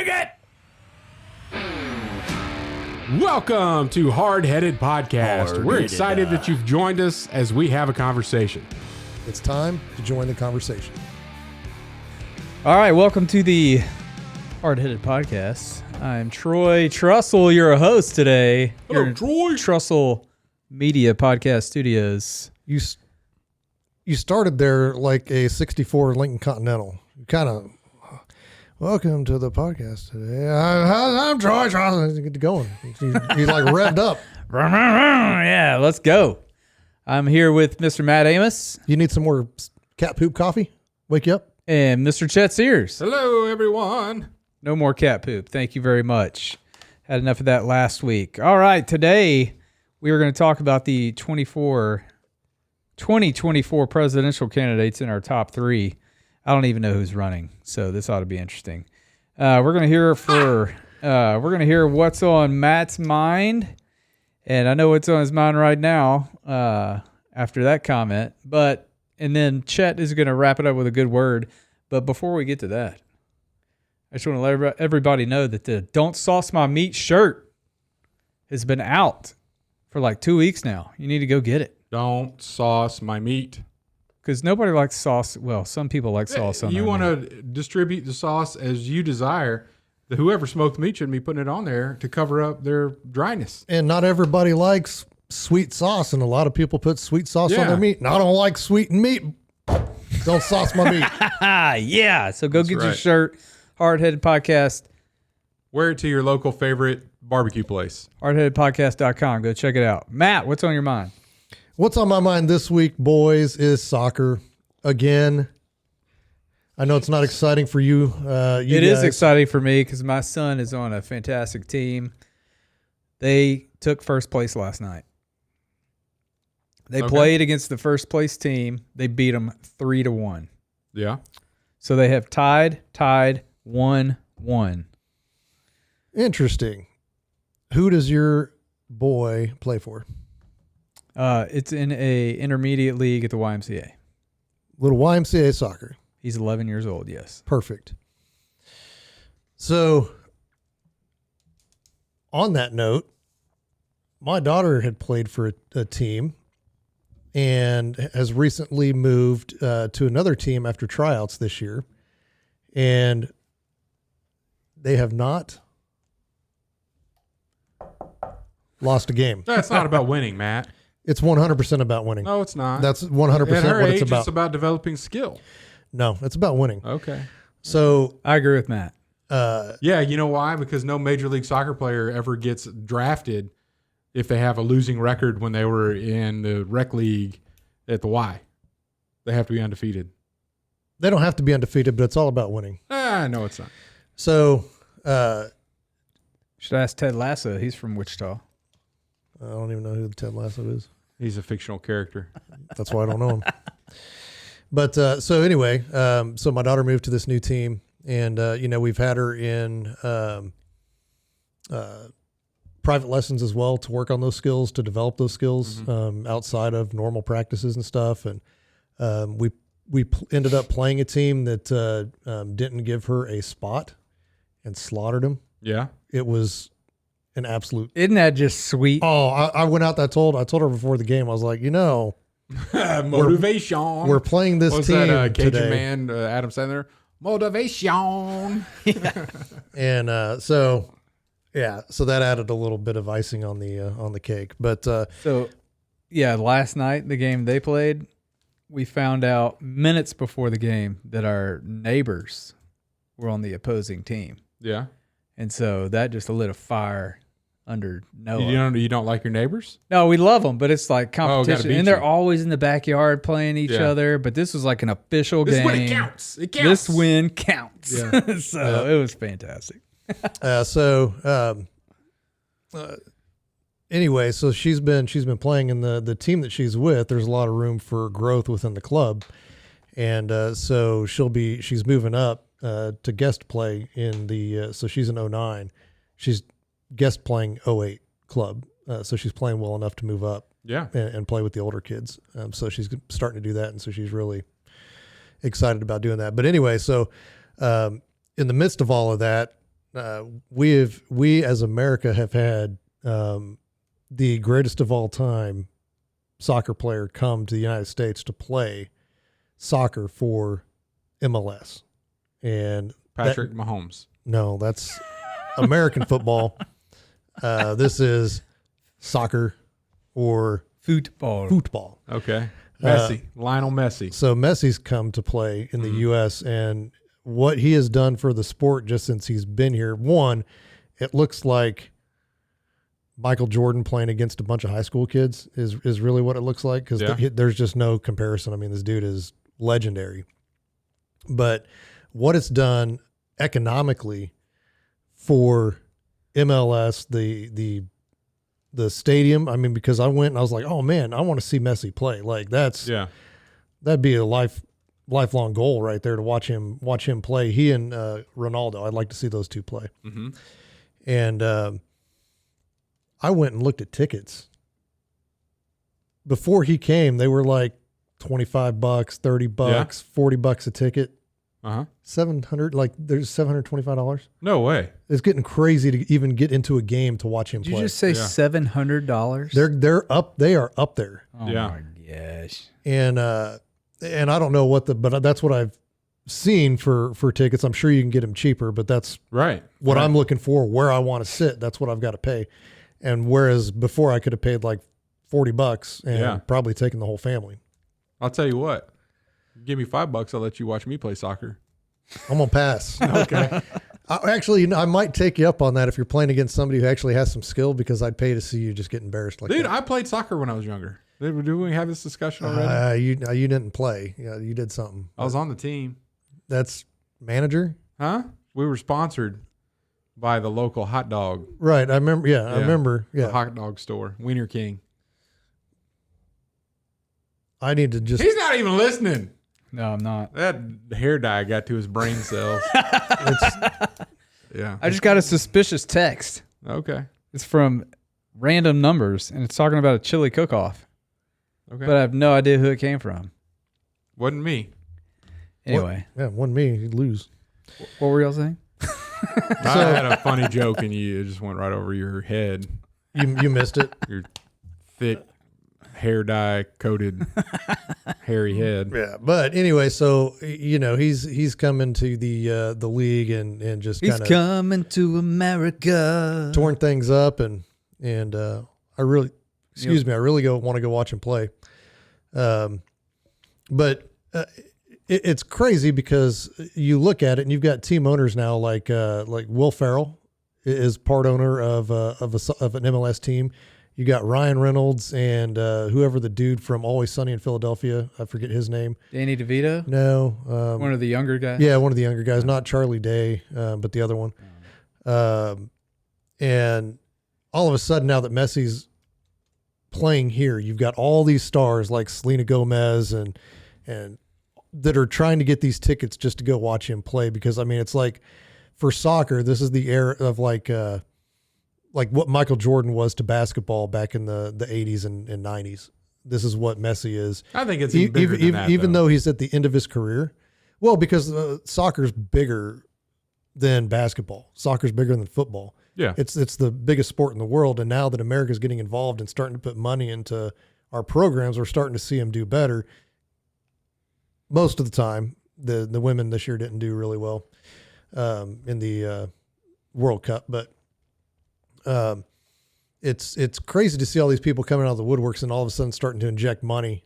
Dig it! Welcome to Hardheaded Podcast. We're excited that you've joined us as we have a conversation. It's time to join the conversation. All right, welcome to the Hardheaded Podcast. I'm Troy Trussell, your host today. Hello, You're Troy. Trussell Media Podcast Studios. You started there like a 64 Lincoln Continental. You kind of, welcome to the podcast today. I'm Troy Trussell. Get going. He's like revved up. Yeah, let's go. I'm here with Mr. Matt Amos. You need some more cat poop coffee? Wake you up? And Mr. Chet Sears. Hello, everyone. No more cat poop. Thank you very much. Had enough of that last week. All right, today we are going to talk about the 2024 presidential candidates in our top three. I don't even know who's running, so this ought to be interesting. We're going to hear what's on Matt's mind, and I know what's on his mind right now after that comment. And then Chet is going to wrap it up with a good word. But before we get to that, I just want to let everybody know that the "Don't Sauce My Meat" shirt has been out for like 2 weeks now. You need to go get it. Don't sauce my meat. Because nobody likes sauce. Well, some people like sauce on You their want meat. to distribute the sauce as you desire. Whoever smoked the meat shouldn't be putting it on there to cover up their dryness. And not everybody likes sweet sauce, and a lot of people put sweet sauce on their meat. And I don't like sweetened meat. Don't sauce my meat. Yeah. So go get your shirt. Hardheaded Podcast. Wear it to your local favorite barbecue place. Hardheadedpodcast.com. Go check it out. Matt, what's on your mind? What's on my mind this week, boys, is soccer again. I know it's not exciting for you. It is exciting for me because my son is on a fantastic team. They took first place last night. They played against the first place team. They beat them 3-1. Yeah. So they have tied 1-1. Interesting. Who does your boy play for? It's in a intermediate league at the YMCA. Little YMCA soccer. He's 11 years old, yes. Perfect. So, on that note, my daughter had played for a team and has recently moved to another team after tryouts this year. And they have not lost a game. That's not about winning, Matt. It's 100% about winning. No, it's not. That's 100% At her what age, it's about. it's about developing skill. No, it's about winning. Okay. So I agree with Matt. Yeah, you know why? Because no Major League Soccer player ever gets drafted if they have a losing record when they were in the rec league at the Y. They have to be undefeated. they don't have to be undefeated, but it's all about winning. No, it's not. So Should ask Ted Lasso. He's from Wichita. I don't even know who Ted Lasso is. He's a fictional character. That's why I don't know him. But so anyway, so my daughter moved to this new team, and we've had her in private lessons as well to work on those skills, to develop those skills outside of normal practices and stuff. And we ended up playing a team that didn't give her a spot and slaughtered them. Yeah. It was an absolute. Isn't that just sweet? Oh, I went out. I told her before the game. I was like, Motivation. we're playing this What's team that Cajun today. man, Adam Sandler? Motivation. And so that added a little bit of icing on the cake. But Last night, the game they played, we found out minutes before the game that our neighbors were on the opposing team. Yeah. And so that just lit a fire under Noah. You don't like your neighbors? No, we love them, but it's like competition. beat And they're you. always in the backyard playing each other. But this was like an official game. This win counts. It counts. This win counts. Yeah. So it was fantastic. Anyway, so she's been playing in the team that she's with. There's a lot of room for growth within the club, and so she's moving up to guest play in the. So she's in 09. She's guest playing 08 club. So she's playing well enough to move up. Yeah. And play with the older kids. So she's starting to do that, and so she's really excited about doing that. But anyway, so in the midst of all of that, we as America have had the greatest of all time soccer player come to the United States to play soccer for MLS. And Patrick Mahomes. No, that's American football. This is soccer or football. Okay. Messi. Lionel Messi. So Messi's come to play in the U.S., and what he has done for the sport just since he's been here, one, it looks like Michael Jordan playing against a bunch of high school kids is really what it looks like, because there's just no comparison. I mean, this dude is legendary. But what it's done economically for MLS, the stadium, I mean, because I went and I was like, oh man, I want to see Messi play. Like that'd be a lifelong goal right there to watch him play. He and Ronaldo, I'd like to see those two play. Mm-hmm. And I went and looked at tickets. Before he came, they were like $25, $30, $40 a ticket. Uh-huh. There's $725. No way. It's getting crazy to even get into a game to watch him play. Did you just say $700? They are up there. Oh my gosh. And I don't know but that's what I've seen for tickets. I'm sure you can get them cheaper, but that's right. What I'm looking for, where I want to sit. That's what I've got to pay. And whereas before I could have paid like $40 and probably taken the whole family. I'll tell you what. Give me $5, I'll let you watch me play soccer. I'm gonna pass. Okay. I might take you up on that if you're playing against somebody who actually has some skill, because I'd pay to see you just get embarrassed like that. Dude, I played soccer when I was younger. Did we have this discussion already? You didn't play. Yeah, you did something. I was on the team. That's manager? Huh? We were sponsored by the local hot dog. Right. I remember. Yeah, I remember. Yeah. The hot dog store, Wiener King. I need to just. He's not even listening. No, I'm not. That hair dye got to his brain cells. Yeah. I just got a suspicious text. Okay. It's from random numbers, and it's talking about a chili cook-off. Okay. But I have no idea who it came from. Wasn't me. Anyway. Wasn't me. You'd lose. What were y'all saying? I had a funny joke, and it just went right over your head. You missed it. Your thick, hair dye coated, hairy head. Yeah, but anyway, so he's coming to the league and just kind of coming to America, torn things up, and I really want to go watch him play. But it's crazy because you look at it and you've got team owners now like Will Ferrell is part owner of an MLS team. You got Ryan Reynolds and whoever the dude from Always Sunny in Philadelphia, I forget his name. Danny DeVito? No. One of the younger guys? Yeah, one of the younger guys, not Charlie Day, but the other one. And all of a sudden now that Messi's playing here, you've got all these stars like Selena Gomez and that are trying to get these tickets just to go watch him play, because I mean, it's like for soccer, this is the era of like what Michael Jordan was to basketball back in the 80s and 90s. This is what Messi is. I think it's even bigger than that, even though he's at the end of his career. Well, because soccer's bigger than basketball. Soccer's bigger than football. Yeah. It's the biggest sport in the world, and now that America's getting involved and starting to put money into our programs, we're starting to see them do better. Most of the time, the women this year didn't do really well in the World Cup, but it's crazy to see all these people coming out of the woodworks and all of a sudden starting to inject money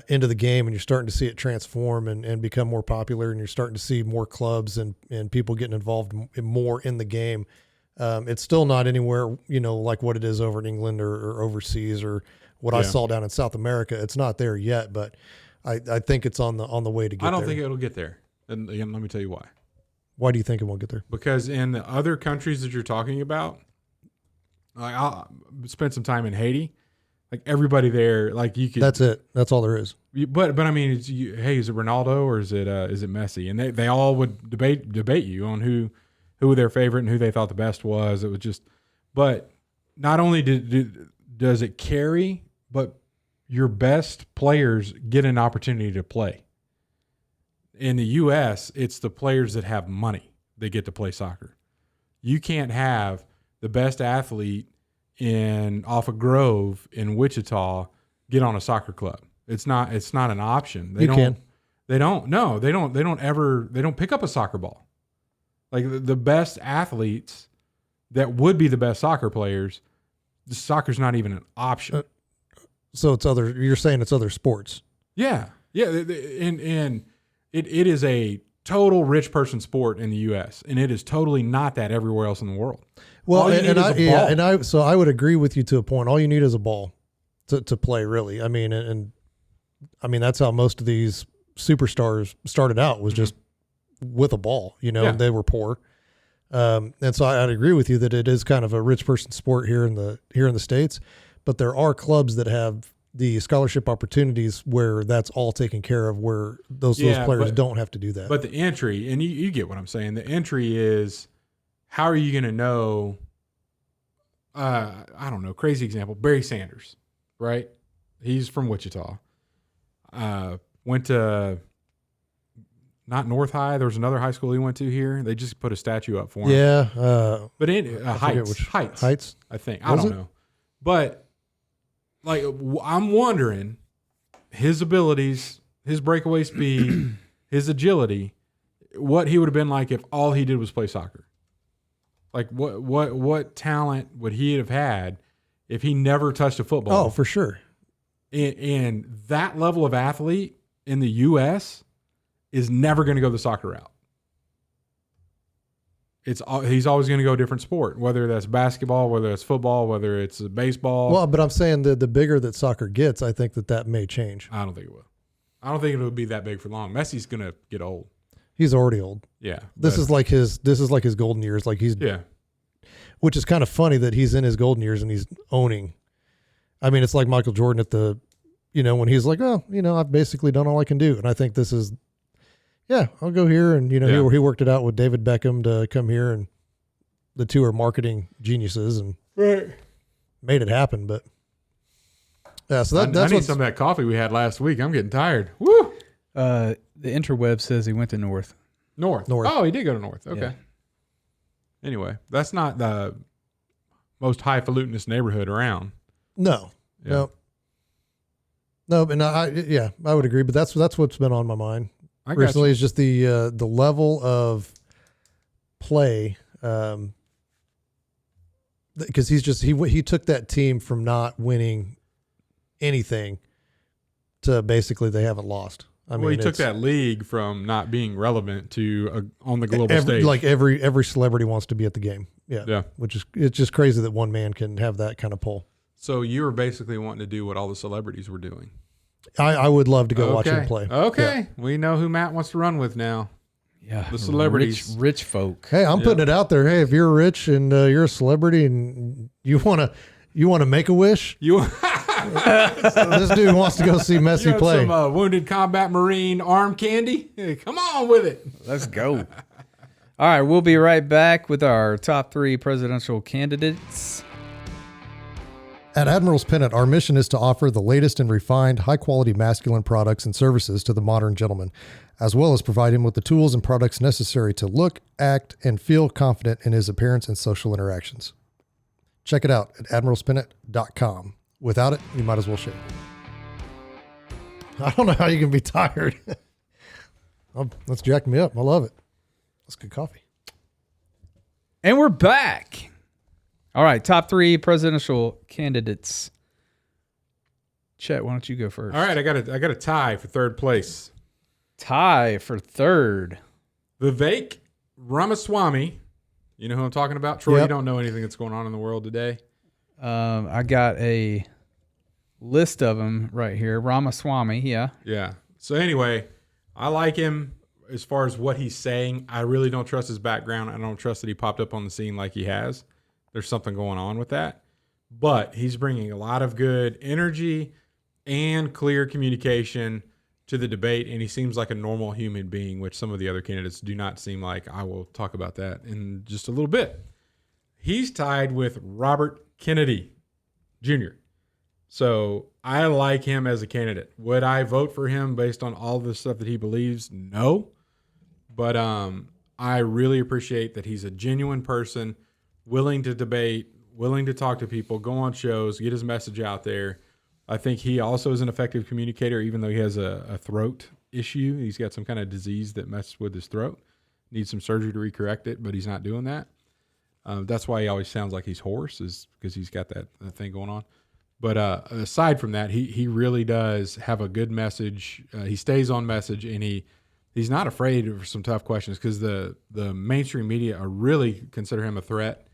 into the game, and you're starting to see it transform and become more popular, and you're starting to see more clubs and people getting involved more in the game. It's still not anywhere, like what it is over in England or overseas or what I saw down in South America. It's not there yet, but I think it's on the way to get there. I don't think it'll get there. And again, let me tell you why. Why do you think it won't get there? Because in the other countries that you're talking about, like I spent some time in Haiti. Like everybody there, like you could. That's it. That's all there is. But I mean, hey, is it Ronaldo or is it Messi? And they all would debate you on who their favorite and who they thought the best was. It was just, but not only does it carry, but your best players get an opportunity to play. In the U.S., it's the players that have money that get to play soccer. You can't have the best athlete off of Grove in Wichita get on a soccer club. It's not an option. They don't pick up a soccer ball. Like the best athletes that would be the best soccer players, the soccer's not even an option. So you're saying it's other sports. Yeah. And it is a total rich person sport in the U.S. and it is totally not that everywhere else in the world. Well, so I would agree with you to a point. All you need is a ball to play, really. I mean, and that's how most of these superstars started out, was just with a ball. They were poor, and so I'd agree with you that it is kind of a rich person sport here in the States. But there are clubs that have the scholarship opportunities where that's all taken care of, where those players don't have to do that. But the entry, and you get what I'm saying, the entry is, how are you going to know, I don't know, crazy example, Barry Sanders, right? He's from Wichita. Went to, not North High, there was another high school he went to here. They just put a statue up for him. Yeah. But Heights, I think. I don't know. But, like, I'm wondering, his abilities, his breakaway speed, his agility, what he would have been like if all he did was play soccer. Like, what talent would he have had if he never touched a football? Oh, for sure. And that level of athlete in the U.S. is never going to go the soccer route. He's always going to go a different sport, whether that's basketball, whether it's football, whether it's baseball. Well, but I'm saying that the bigger that soccer gets, I think that may change. I don't think it will. I don't think it would be that big for long. Messi's going to get old. He's already old. Yeah. This is like his golden years. Like which is kind of funny that he's in his golden years and he's owning. I mean, it's like Michael Jordan at the, when he's like, oh, I've basically done all I can do. And I think this is, I'll go here. And, he worked it out with David Beckham to come here, and the two are marketing geniuses and made it happen. But so I need some of that coffee we had last week. I'm getting tired. Woo! The interweb says he went to North. North. Oh, he did go to North. Okay. Yeah. Anyway, that's not the most highfalutinous neighborhood around. No. Yeah. No, but I would agree. But that's what's been on my mind recently, is just the level of play. Because he took that team from not winning anything to basically they haven't lost. I mean, he took that league from not being relevant to on the global stage. Like every celebrity wants to be at the game. Yeah. It's just crazy that one man can have that kind of pull. So you were basically wanting to do what all the celebrities were doing. I would love to go watch him play. Okay. Yeah. We know who Matt wants to run with now. Yeah. The celebrities. Rich folk. Hey, I'm putting it out there. Hey, if you're rich and you're a celebrity and you want to make a wish, this dude wants to go see Messi play. Some wounded combat Marine arm candy. Hey, come on with it. Let's go. All right. We'll be right back with our top 3 presidential candidates. At Admiral's Pennant, our mission is to offer the latest and refined, high-quality masculine products and services to the modern gentleman, as well as provide him with the tools and products necessary to look, act, and feel confident in his appearance and social interactions. Check it out at admiralspennant.com. Without it, you might as well shave. I don't know how you can be tired. That's jacked me up. I love it. That's good coffee. And we're back. All right, top 3 presidential candidates. Chet, why don't you go first? All right, I got a tie for third place. Tie for third. Vivek Ramaswamy. You know who I'm talking about? Troy, You don't know anything that's going on in the world today. I got a list of them right here. Ramaswamy, yeah. Yeah. So anyway, I like him as far as what he's saying. I really don't trust his background. I don't trust that he popped up on the scene like he has. There's something going on with that. But he's bringing a lot of good energy and clear communication to the debate, and he seems like a normal human being, which some of the other candidates do not seem like. I will talk about that in just a little bit. He's tied with Robert Kennedy Jr. So I like him as a candidate. Would I vote for him based on all the stuff that he believes? No. But I really appreciate that he's a genuine person, willing to debate, willing to talk to people, go on shows, get his message out there. I think he also is an effective communicator, even though he has a throat issue. He's got some kind of disease that messes with his throat. Needs some surgery to recorrect it, but he's not doing that. That's why he always sounds like he's hoarse, is because he's got that thing going on. But aside from that, he really does have a good message. He stays on message, and he's not afraid of some tough questions, because the mainstream media are really consider him a threat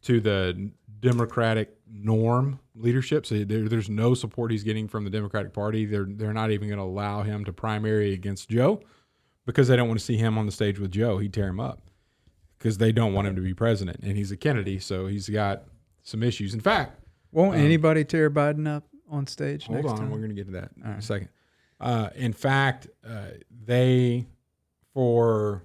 to the Democratic norm leadership. So there's no support he's getting from the Democratic Party. They're not even going to allow him to primary against Joe, because they don't want to see him on the stage with Joe. He'd tear him up, because they don't want him to be president. And he's a Kennedy, so he's got some issues. In fact, won't anybody tear Biden up on stage hold next on, time? we're going to get to that in a second. In fact, they, for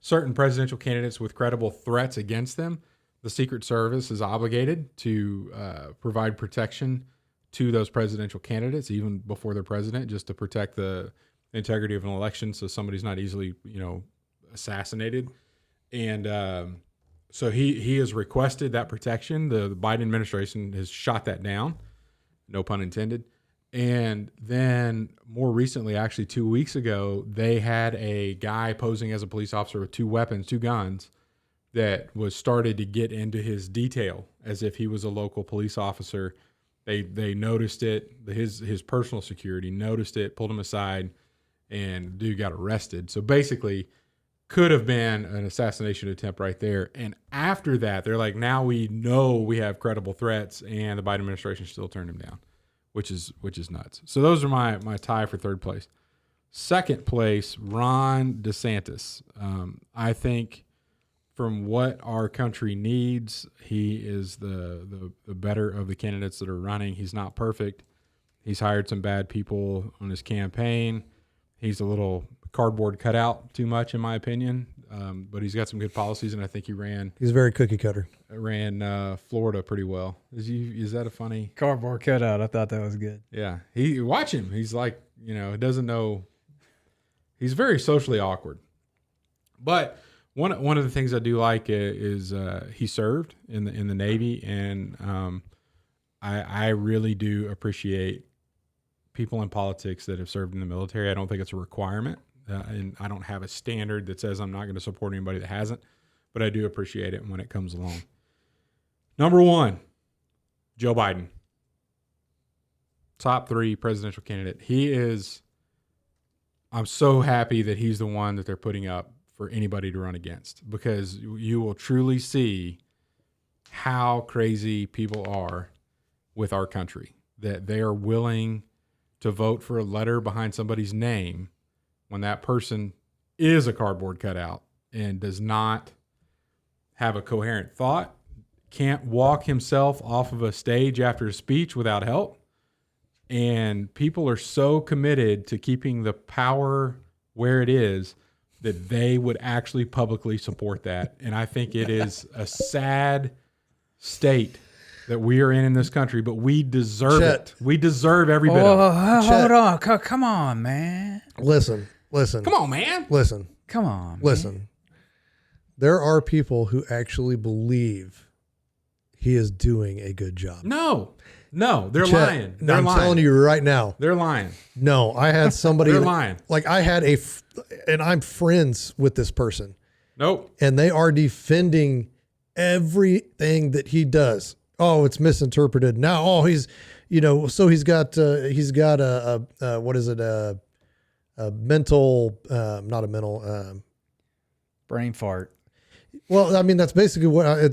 certain presidential candidates with credible threats against them, the Secret Service is obligated to provide protection to those presidential candidates, even before they're president, just to protect the integrity of an election, so somebody's not easily, assassinated. And so he has requested that protection. The Biden administration has shot that down, no pun intended. And then more recently, actually 2 weeks ago, they had a guy posing as a police officer with two guns, that was started to get into his detail as if he was a local police officer. They noticed it. His personal security noticed it, pulled him aside, and dude got arrested. So basically, could have been an assassination attempt right there. And after that, they're like, now we know we have credible threats, and the Biden administration still turned him down, which is nuts. So those are my tie for third place. Second place, Ron DeSantis. I think, from what our country needs, he is the better of the candidates that are running. He's not perfect. He's hired some bad people on his campaign. He's a little cardboard cutout too much, in my opinion. But he's got some good policies, and I think He's very cookie cutter. Ran Florida pretty well. Is that a funny Cardboard cutout? I thought that was good. Yeah, watch him. He's like, doesn't know. He's very socially awkward, but. One of the things I do like is he served in the Navy, and I really do appreciate people in politics that have served in the military. I don't think it's a requirement, and I don't have a standard that says I'm not going to support anybody that hasn't, but I do appreciate it when it comes along. Number one, Joe Biden, top 3 presidential candidate. I'm so happy that he's the one that they're putting up for anybody to run against, because you will truly see how crazy people are with our country, that they are willing to vote for a letter behind somebody's name when that person is a cardboard cutout and does not have a coherent thought, can't walk himself off of a stage after a speech without help. And people are so committed to keeping the power where it is that they would actually publicly support that. And I think it is a sad state that we are in this country, but we deserve it. We deserve every bit of it. Hold on. Come on, man. Listen. Come on, man. Listen. Come on. Listen. Man. There are people who actually believe he is doing a good job. No, they're Chet, lying. I'm telling you right now. They're lying. No, I had somebody. They're lying. Like I had and I'm friends with this person. Nope. And they are defending everything that he does. Oh, it's misinterpreted. Now, he's got a what is it? A mental, not a mental, brain fart. Well, I mean, that's basically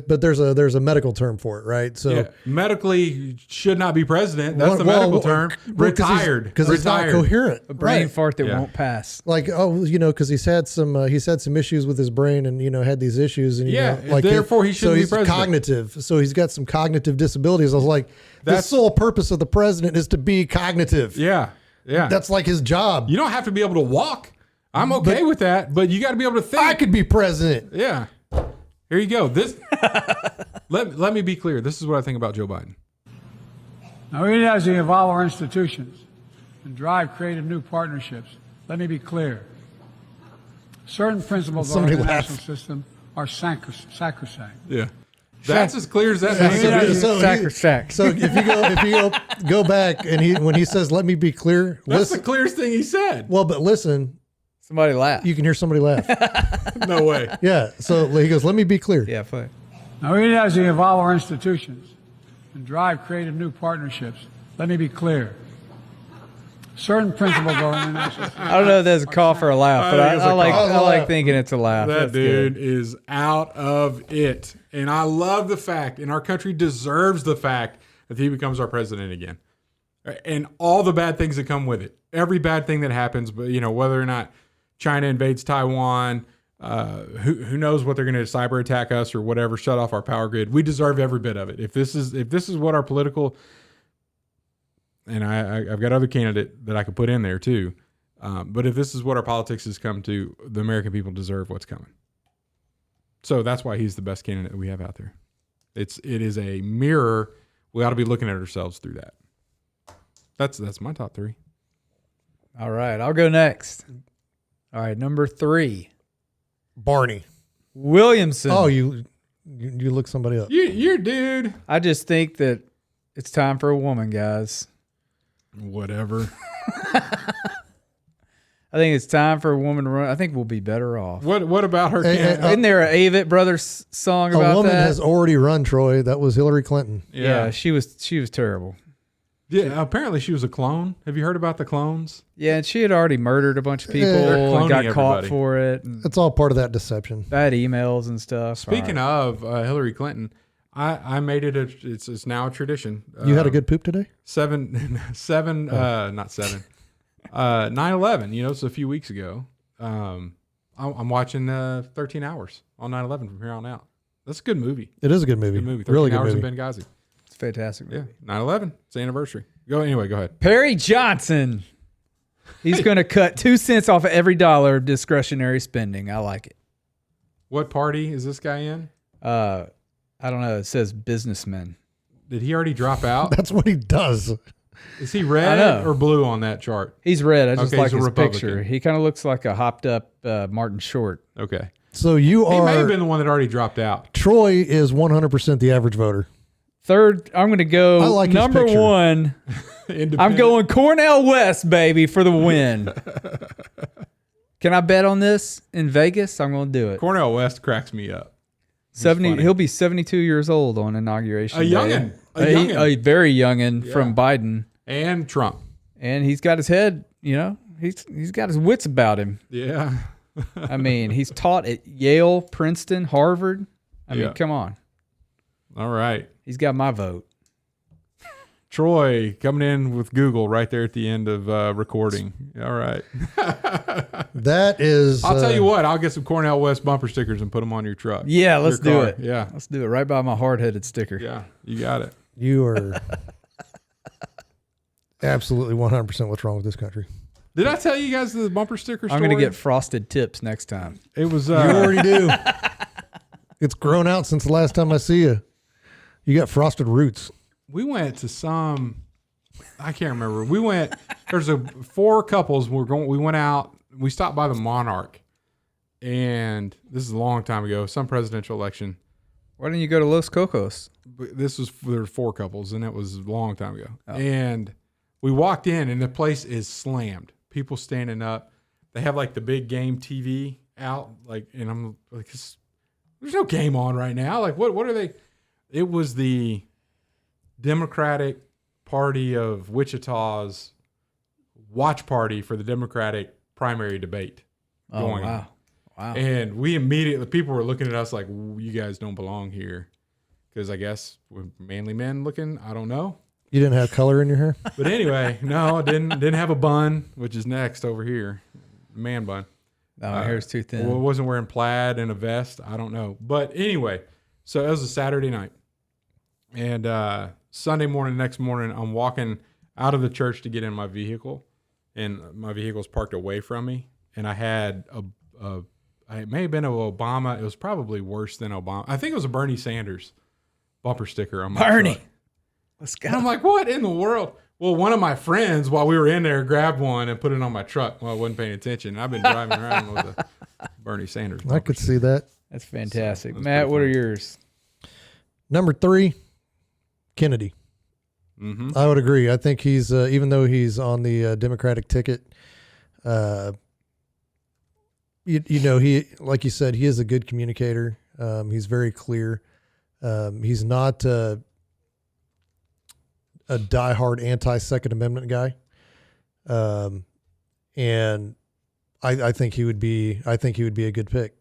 but there's a medical term for it, right? So yeah, medically should not be president. That's the medical term. Retired. Because he's not coherent. A brain fart that won't pass. Like, because he's had some issues with his brain, and had these issues, and therefore he shouldn't be president. Cognitive. So he's got some cognitive disabilities. I was like, the sole purpose of the president is to be cognitive. Yeah. That's like his job. You don't have to be able to walk. I'm okay with that, but you got to be able to think. I could be president. Yeah. Here you go. Let me be clear. This is what I think about Joe Biden. Now, even as we evolve our institutions and drive creative new partnerships, let me be clear. Certain principles of Somebody our laugh. international system are sacrosanct. Yeah. That's as clear as that So- needs to be. so Sack he- or sack. So if you go back and when he says, "Let me be clear," That's listen. the clearest thing he said. Well, but listen, Somebody laugh. you can hear somebody laugh. No way. Yeah. So he goes, "Let me be clear." Yeah, play. Now, we need to evolve our institutions and drive creative new partnerships. Let me be clear. Certain principles of our international system. I don't know if that's a cough or a laugh, but I think it's a I cough. like thinking it's a laugh. That That's dude good. is out of it. And I love the fact, and our country deserves the fact that he becomes our president again. And all the bad things that come with it. Every bad thing that happens, but whether or not China invades Taiwan, who knows what they're going to cyber attack us or whatever, shut off our power grid. We deserve every bit of it. If this is what our political, and I've got other candidate that I could put in there too. But if this is what our politics has come to, the American people deserve what's coming. So that's why he's the best candidate we have out there. It is a mirror. We ought to be looking at ourselves through that. That's my top 3. All right, I'll go next. All right, number 3, Barney. Williamson. Oh, you look somebody up. You're dude. I just think that it's time for a woman, guys. Whatever. I think it's time for a woman to run. I think we'll be better off. What about her? Hey, candidate? Isn't there an Avett Brothers song about A woman that? has already run, Troy. That was Hillary Clinton. yeah, she was terrible. Yeah, apparently she was a clone. Have you heard about the clones? Yeah, and she had already murdered a bunch of people They're and got cloning caught everybody. for it. And It's all part of that deception. bad emails and stuff. Speaking of Hillary Clinton, I made it. It's now a tradition. You had a good poop today? 9/11. It's a few weeks ago. I'm watching 13 Hours on 9/11 from here on out. That's a good movie. It is a good movie. Good movie. 13 Really good Hours movie. in Benghazi. It's a fantastic Yeah, movie. 9/11. It's the anniversary. Go ahead. Perry Johnson. He's going to cut 2 cents off of every dollar of discretionary spending. I like it. What party is this guy in? I don't know. It says businessman. Did he already drop out? That's what he does. Is he I red know. or blue on that chart? He's red. I just Okay, like he's a his Republican. picture. He kind of looks like a hopped up Martin Short. Okay. So you He may have are. been the one that already dropped out. Troy is 100% the average voter. Third, I'm going to go I like his number picture. 1. I'm Independent. going Cornell West, baby, for the win. Can I bet on this in Vegas? I'm going to do it. Cornell West cracks me up. 70. funny. He'll be 72 years old on inauguration A day. youngin'. A A youngin'. a very youngin' from Biden, And Trump. and he's got his head. He's got his wits about him. Yeah. I mean, he's taught at Yale, Princeton, Harvard. I mean, Yeah. come on. All right. He's got my vote. Troy coming in with Google right there at the end of recording. All right. That is. I'll tell you what. I'll get some Cornell West bumper stickers and put them on your truck. Yeah, let's Your do car. it. Yeah. Let's do it right by my hard-headed sticker. Yeah. You got it. You are absolutely 100% what's wrong with this country. Did I tell you guys the bumper sticker story? I'm going to get frosted tips next time. It was. You already do. It's grown out since the last time I see you. You got frosted roots. We went to some. I can't remember. We went. There's 4 couples. We went out. We stopped by the Monarch, and this is a long time ago. Some presidential election. Why didn't you go to Los Cocos? This was there were 4 couples, and it was a long time ago. And we walked in, and the place is slammed. People standing up. They have like the big game TV out, and I'm like, there's no game on right now. Like, what are they? It was the Democratic Party of Wichita's watch party for the Democratic primary debate going on. Wow. And people were looking at us like, you guys don't belong here. Because I guess we're manly men looking. I don't know. You didn't have color in your hair? But anyway, no, I didn't have a bun, which is next over here. Man bun. No, my hair's too thin. Well, wasn't wearing plaid and a vest. I don't know. But anyway, so it was a Saturday night. And Sunday morning, next morning, I'm walking out of the church to get in my vehicle. And my vehicle's parked away from me. And I had it may have been an Obama. It was probably worse than Obama. I think it was a Bernie Sanders bumper sticker on my Bernie. truck. Let's And I'm like, what in the world? Well, one of my friends, while we were in there, grabbed one and put it on my truck while I wasn't paying attention. I've been driving around with a Bernie Sanders. I could see that. That's fantastic. that's Matt, pretty what are fun. yours? Number 3, Kennedy. Mm-hmm. I would agree. I think he's, even though he's on the Democratic ticket, he, like you said, he is a good communicator. He's very clear. He's not a diehard anti-Second Amendment guy. And I think he would be a good pick.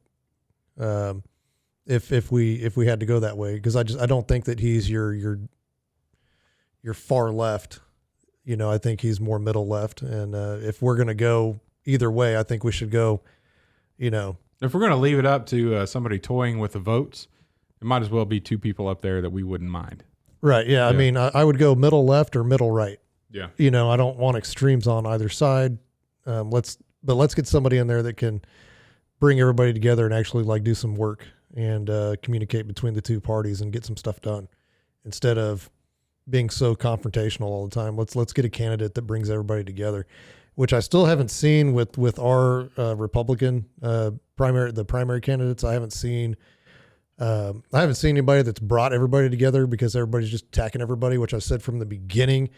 If we had to go that way, because I don't think that he's your far left. I think he's more middle left. And if we're going to go either way, I think we should go, If we're going to leave it up to somebody toying with the votes, it might as well be 2 people up there that we wouldn't mind. right. Yeah. I mean, I would go middle left or middle right. Yeah. I don't want extremes on either side. Let's get somebody in there that can bring everybody together and actually like do some work and communicate between the 2 parties and get some stuff done instead of being so confrontational all the time. Let's get a candidate that brings everybody together, which I still haven't seen with our Republican primary candidates. I haven't seen anybody that's brought everybody together, because everybody's just attacking everybody, which I said from the beginning.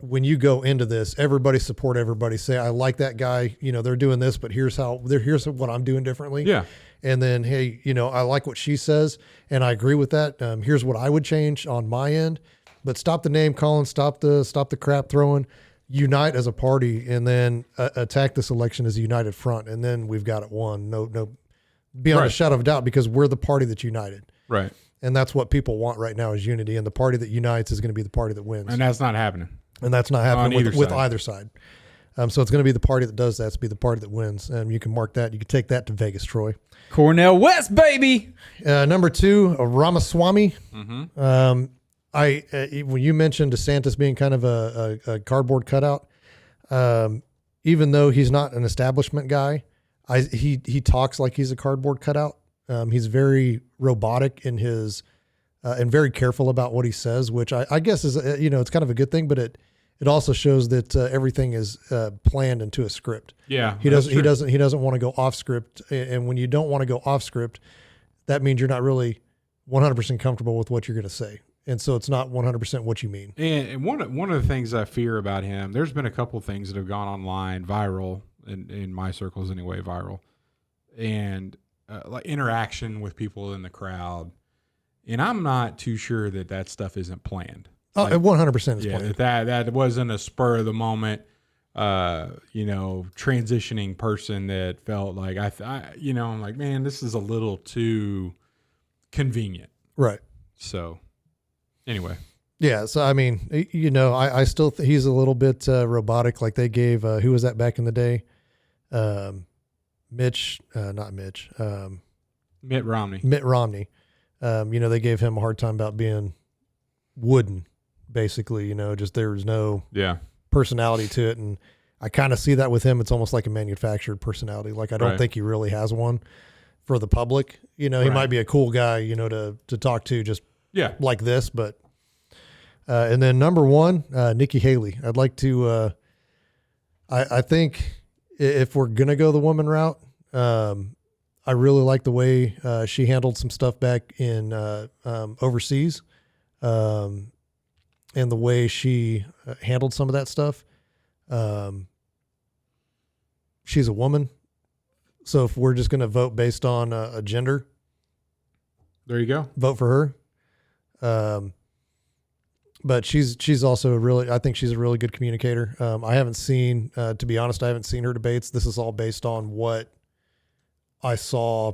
When you go into this, everybody support everybody, say, I like that guy, they're doing this, but here's what I'm doing differently. Yeah. And then, hey, I like what she says and I agree with that. Here's what I would change on my end, but stop the name calling, stop the crap throwing, unite as a party, and then attack this election as a united front. And then we've got it won. No, beyond a shadow of a doubt, because we're the party that's united. Right. And that's what people want right now is unity. And the party that unites is going to be the party that wins. And that's not happening. And that's not happening with side. either side. So it's going to be the party that does that. It's be the party that wins. And you can mark that. You can take that to Vegas, Troy. Cornel West, baby. Number 2, Ramaswamy. Mm-hmm. When you mentioned DeSantis being kind of a cardboard cutout, even though he's not an establishment guy, he talks like he's a cardboard cutout. He's very robotic in his, and very careful about what he says, which I guess is, it's kind of a good thing, but it also shows that everything is planned into a script. Yeah. He doesn't want to go off script. And when you don't want to go off script, that means you're not really 100% comfortable with what you're going to say. And so it's not 100% what you mean. And one of the things I fear about him, there's been a couple of things that have gone online, viral, in my circles anyway, viral, and like interaction with people in the crowd. And I'm not too sure that stuff isn't planned. Oh, Like, 100% is yeah, planned. that wasn't a spur of the moment, transitioning person that felt like I'm like, man, this is a little too convenient. Right. So anyway, Yeah. So, I mean, I still he's a little bit robotic. Like they gave, who was that back in the day? Mitt Romney. They gave him a hard time about being wooden, basically, just there was no personality to it. And I kind of see that with him. It's almost like a manufactured personality. Like, I don't think he really has one for the public. He might be a cool guy, to talk to just like this, but, and then number 1, Nikki Haley. I'd like to, I think if we're going to go the woman route, I really like the way she handled some stuff back in overseas, and the way she handled some of that stuff. She's a woman, so if we're just going to vote based on a gender, there you go. vote for her. But she's also I think she's a really good communicator. I haven't seen, to be honest, I haven't seen her debates. This is all based on what I saw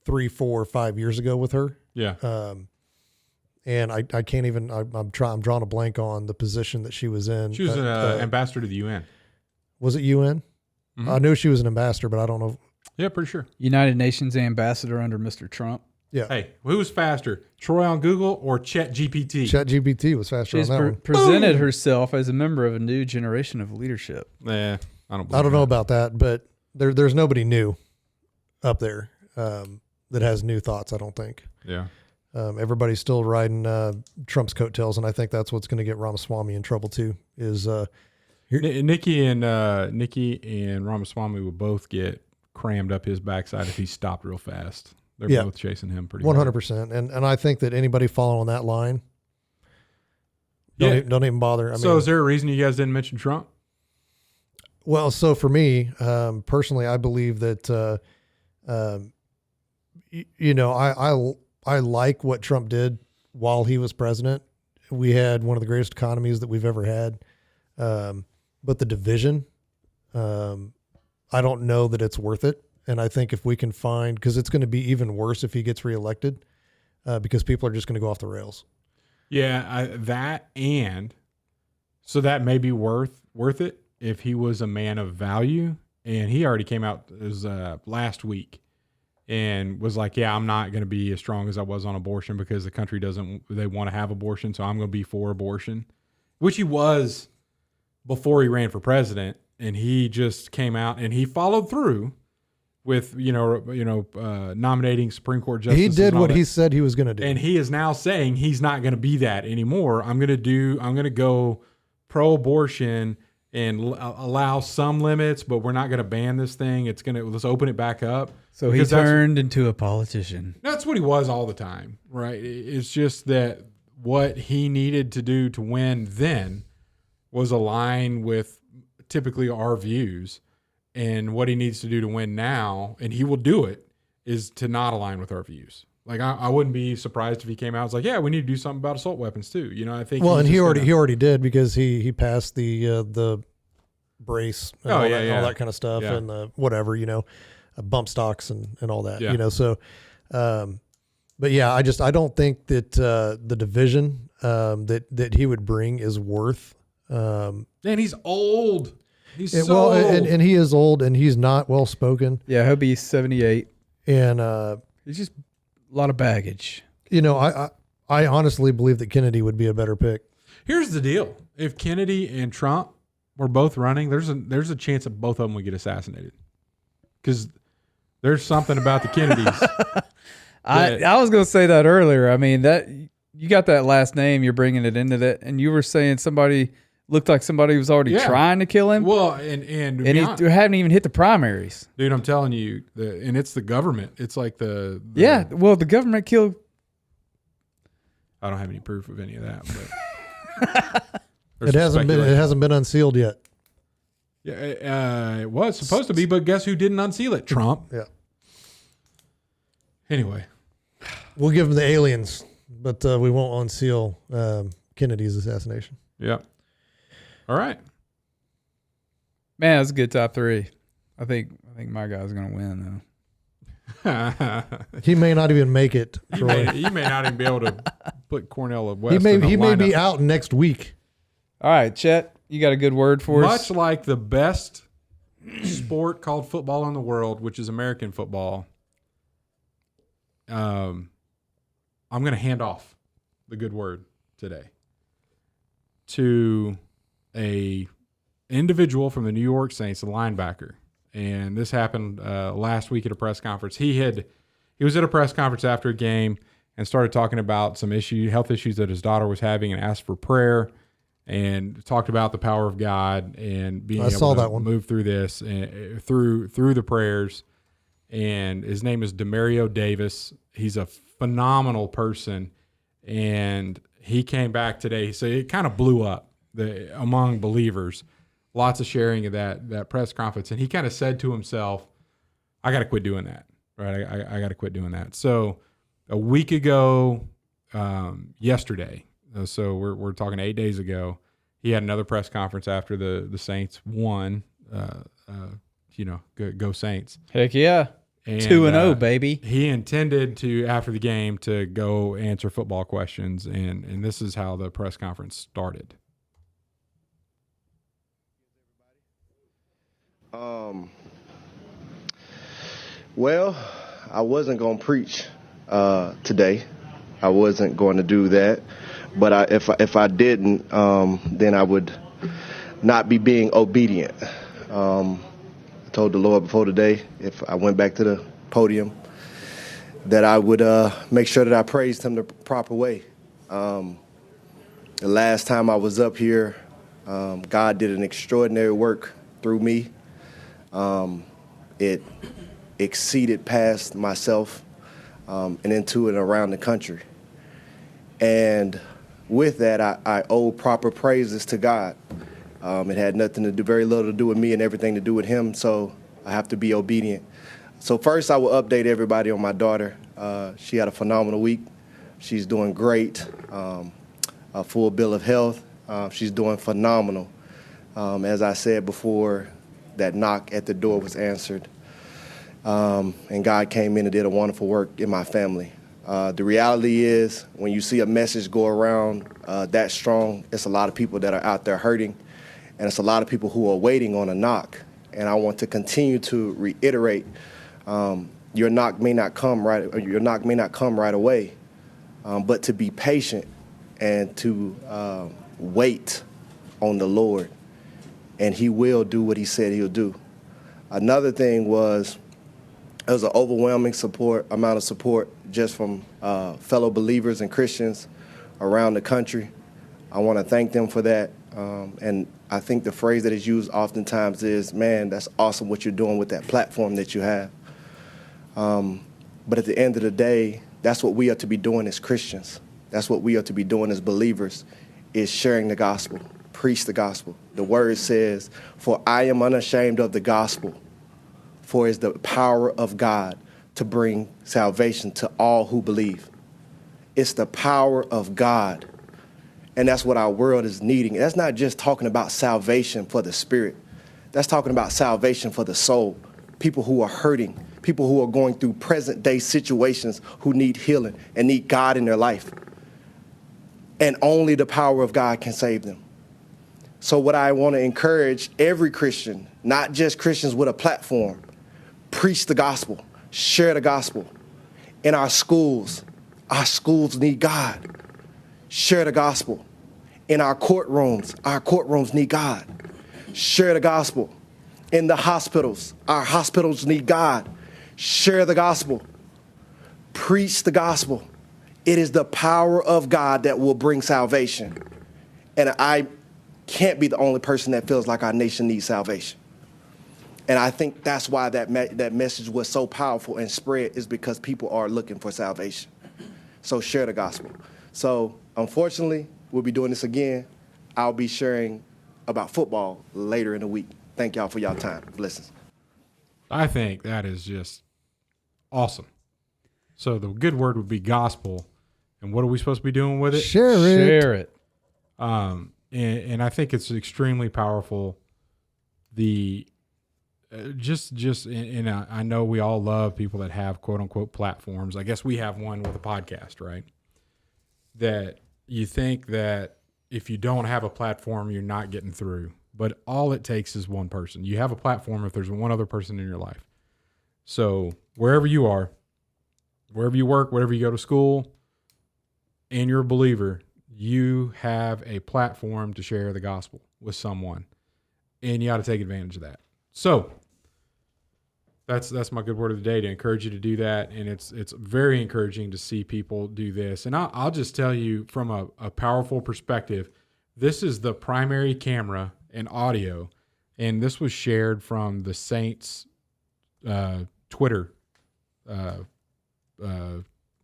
3, 4, 5 years ago with her. Yeah. And I can't even, I'm drawing a blank on the position that she was in. She was an ambassador to the UN. Was it UN? Mm-hmm. I knew she was an ambassador, but I don't know. Yeah, pretty sure. United Nations ambassador under Mr. Trump. Yeah. Hey, who's faster, Troy on Google or Chet GPT? ChatGPT was faster She's on that one. presented herself as a member of a new generation of leadership. I don't know about that, but there's nobody new up there that has new thoughts, I don't think. Yeah. Everybody's still riding Trump's coattails, and I think that's what's going to get Ramaswamy in trouble too. Is Nikki and Ramaswamy will both get crammed up his backside if he stopped real fast. They're both chasing him pretty 100%. And I think that anybody following that line, don't even bother. So is there a reason you guys didn't mention Trump? Well, so for me, personally, I believe that, I like what Trump did while he was president. We had one of the greatest economies that we've ever had. But the division, I don't know that it's worth it. And I think if we can find, because it's going to be even worse if he gets reelected, because people are just going to go off the rails. Yeah, so that may be worth it if he was a man of value. And he already came out last week and was like, yeah, I'm not going to be as strong as I was on abortion because the country they want to have abortion. So I'm going to be for abortion, which he was before he ran for president. And he just came out and he followed through with, nominating Supreme Court justices. He did what he said he was going to do. And he is now saying he's not going to be that anymore. I'm going to go pro-abortion and allow some limits, but we're not going to ban this thing. Let's open it back up. So he turned into a politician. That's what he was all the time, right? It's just that what he needed to do to win then was align with typically our views. And what he needs to do to win now, and he will do it, is to not align with our views. Like I wouldn't be surprised if he came out and was like, "Yeah, we need to do something about assault weapons too." I think. Well, and he already did because he passed the brace and all that kind of stuff and the whatever bump stocks and all that So, but yeah, I don't think that the division that he would bring is worth. And he's old. He's old. And he is old, and he's not well spoken. Yeah, he'll be 78, and he's just a lot of baggage. I honestly believe that Kennedy would be a better pick. Here's the deal: if Kennedy and Trump were both running, there's a chance that both of them would get assassinated because there's something about the Kennedys. I was going to say that earlier. I mean, that you got that last name, you're bringing it into that, and you were saying somebody looked like somebody was already trying to kill him. Well, and he hadn't even hit the primaries. Dude, I'm telling you, and it's the government. It's like the well, the government killed. I don't have any proof of any of that, but it hasn't been unsealed yet. Yeah, it was supposed to be, but guess who didn't unseal it? Trump. Yeah. Anyway, we'll give them the aliens, but we won't unseal Kennedy's assassination. Yep. All right. Man, that's a good top three. I think my guy's going to win, though. He may not even make it. He may not even be able to put Cornell West. He may be out next week. All right, Chet, you got a good word for us? Much like the best sport called football in the world, which is American football, I'm going to hand off the good word today to a individual from the New York Saints, a linebacker. And this happened last week at a press conference. He was at a press conference after a game and started talking about some health issues that his daughter was having and asked for prayer and talked about the power of God and being able to move through this and through the prayers. And his name is Demarius Davis. He's a phenomenal person. And he came back today. So it kind of blew up among believers. Lots of sharing of that press conference. And he kind of said to himself, I got to quit doing that. Right. I got to quit doing that. So a week ago, yesterday, so we're talking 8 days ago, he had another press conference after the Saints won, go Saints. Heck yeah. 2-0, baby. He intended to, after the game, to go answer football questions. And this is how the press conference started. Well, I wasn't going to preach today. I wasn't going to do that. But if I didn't, then I would not be being obedient. I told the Lord before today, if I went back to the podium, that I would make sure that I praised him the proper way. The last time I was up here, God did an extraordinary work through me. It exceeded past myself and into and around the country. And with that, I owe proper praises to God. It had nothing to do, very little to do with me and everything to do with him, so I have to be obedient. So first, I will update everybody on my daughter. She had a phenomenal week. She's doing great, a full bill of health. She's doing phenomenal. As I said before, that knock at the door was answered, and God came in and did a wonderful work in my family. The reality is, when you see a message go around that strong, it's a lot of people that are out there hurting, and it's a lot of people who are waiting on a knock. And I want to continue to reiterate, your knock may not come right away, but to be patient and to wait on the Lord, and he will do what he said he'll do. Another thing was, there was an overwhelming amount of support just from fellow believers and Christians around the country. I want to thank them for that. And I think the phrase that is used oftentimes is, man, that's awesome what you're doing with that platform that you have. But at the end of the day, that's what we are to be doing as Christians. That's what we are to be doing as believers, is sharing the gospel, preach the gospel. The word says, for I am unashamed of the gospel, for it is the power of God to bring salvation to all who believe. It's the power of God. And that's what our world is needing. That's not just talking about salvation for the spirit. That's talking about salvation for the soul. People who are hurting, people who are going through present day situations who need healing and need God in their life. And only the power of God can save them. So what I want to encourage every Christian, not just Christians with a platform, preach the gospel, share the gospel. In our schools need God. Share the gospel. In our courtrooms need God. Share the gospel. In the hospitals, our hospitals need God. Share the gospel. Preach the gospel. It is the power of God that will bring salvation. And I can't be the only person that feels like our nation needs salvation. And I think that's why that message was so powerful and spread, is because people are looking for salvation. So share the gospel. So unfortunately, we'll be doing this again. I'll be sharing about football later in the week. Thank y'all for y'all time. Blessings. I think that is just awesome. So the good word would be gospel. And what are we supposed to be doing with it? Share it. And I think it's extremely powerful. I know we all love people that have quote unquote platforms. I guess we have one with a podcast, right? That you think that if you don't have a platform, you're not getting through. But all it takes is one person. You have a platform if there's one other person in your life. So wherever you are, wherever you work, wherever you go to school, and you're a believer, you have a platform to share the gospel with someone. And you got to take advantage of that. So that's my good word of the day, to encourage you to do that. And it's very encouraging to see people do this. And I'll just tell you from a powerful perspective, this is the primary camera and audio. And this was shared from the Saints Twitter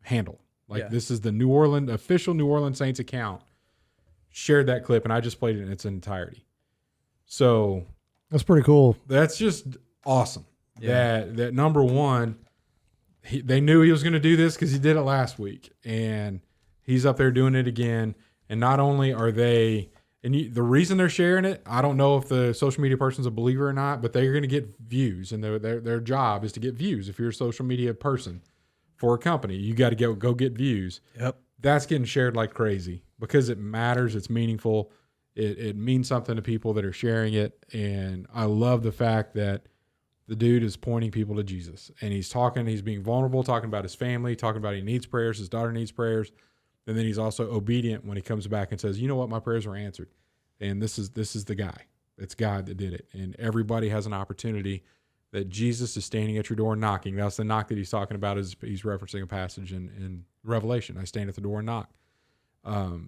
handle. This is the official New Orleans Saints account shared that clip, and I just played it in its entirety. So That's pretty cool. That's just awesome. Yeah. That number one, they knew he was going to do this because he did it last week, and he's up there doing it again. And not only are they, the reason they're sharing it, I don't know if the social media person's a believer or not, but they're going to get views, and their job is to get views. If you're a social media person for a company, you got to go get views. Yep. That's getting shared like crazy because it matters. It's meaningful. It means something to people that are sharing it. And I love the fact that the dude is pointing people to Jesus, and he's being vulnerable, talking about his family, talking about he needs prayers, his daughter needs prayers. And then he's also obedient when he comes back and says, you know what, my prayers were answered. And this is the guy. It's God that did it. And everybody has an opportunity that Jesus is standing at your door and knocking. That's the knock that he's talking about. Is he's referencing a passage in Revelation. I stand at the door and knock.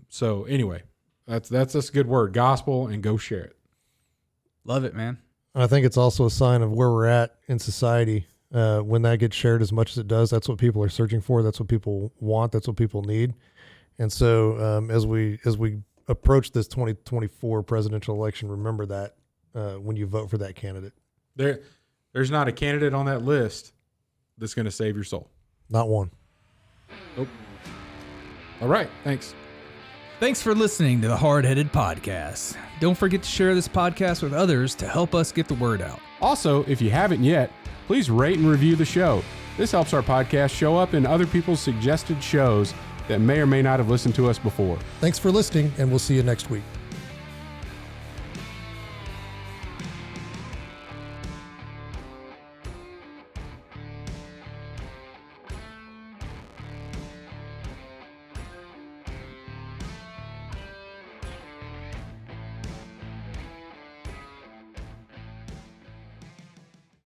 So anyway, that's a good word, gospel, and go share it. Love it, man. I think it's also a sign of where we're at in society. When that gets shared as much as it does, that's what people are searching for. That's what people want. That's what people need. And so as we approach this 2024 presidential election, remember that when you vote for that candidate. There's not a candidate on that list that's going to save your soul. Not one. Nope. All right. Thanks. Thanks for listening to the Hardheaded Podcast. Don't forget to share this podcast with others to help us get the word out. Also, if you haven't yet, please rate and review the show. This helps our podcast show up in other people's suggested shows that may or may not have listened to us before. Thanks for listening, and we'll see you next week.